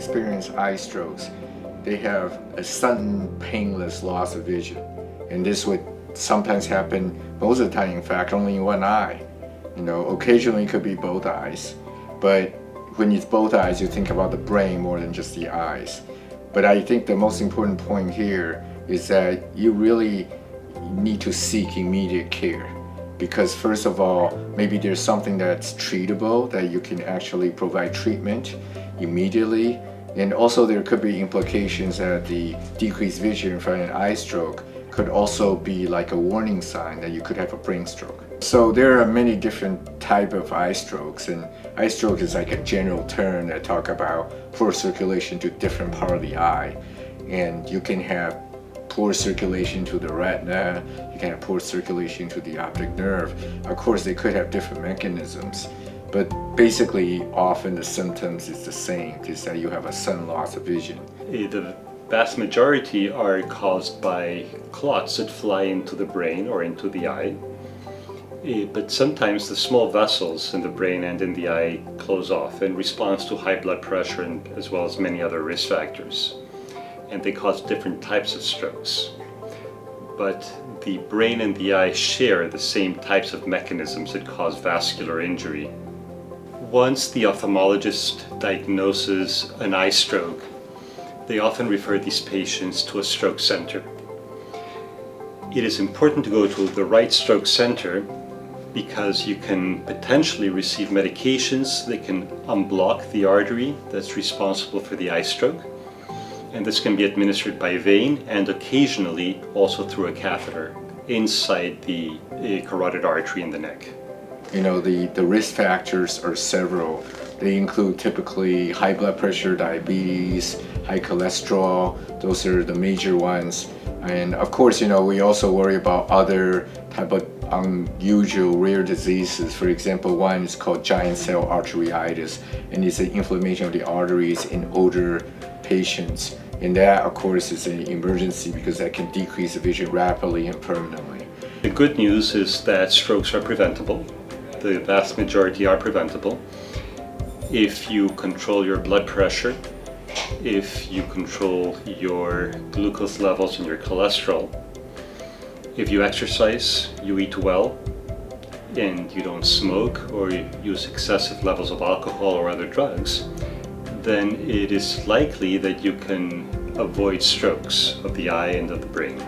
experience eye strokes, they have a sudden painless loss of vision. And this would sometimes happen, most of the time in fact, only in one eye. Occasionally it could be both eyes. But when it's both eyes, you think about the brain more than just the eyes. But I think the most important point here is that you really need to seek immediate care. Because first of all, maybe there's something that's treatable, that you can actually provide treatment immediately. And also there could be implications that the decreased vision from an eye stroke could also be like a warning sign that you could have a brain stroke. So there are many different types of eye strokes, and eye stroke is like a general term that talk about poor circulation to different part of the eye. And you can have poor circulation to the retina, you can have poor circulation to the optic nerve. Of course, they could have different mechanisms, but basically often the symptoms is the same, is that you have a sudden loss of vision. The vast majority are caused by clots that fly into the brain or into the eye. But sometimes the small vessels in the brain and in the eye close off in response to high blood pressure and as well as many other risk factors. And they cause different types of strokes. But the brain and the eye share the same types of mechanisms that cause vascular injury. Once the ophthalmologist diagnoses an eye stroke, they often refer these patients to a stroke center. It is important to go to the right stroke center because you can potentially receive medications that can unblock the artery that's responsible for the eye stroke. And this can be administered by vein and occasionally also through a catheter inside the carotid artery in the neck. The risk factors are several. They include typically high blood pressure, diabetes, high cholesterol. Those are the major ones. And of course, we also worry about other type of unusual rare diseases. For example, one is called giant cell arteritis, and it's an inflammation of the arteries in older patients. And that, of course, is an emergency because that can decrease the vision rapidly and permanently. The good news is that strokes are preventable. The vast majority are preventable. If you control your blood pressure, if you control your glucose levels and your cholesterol, if you exercise, you eat well, and you don't smoke or use excessive levels of alcohol or other drugs, then it is likely that you can avoid strokes of the eye and of the brain.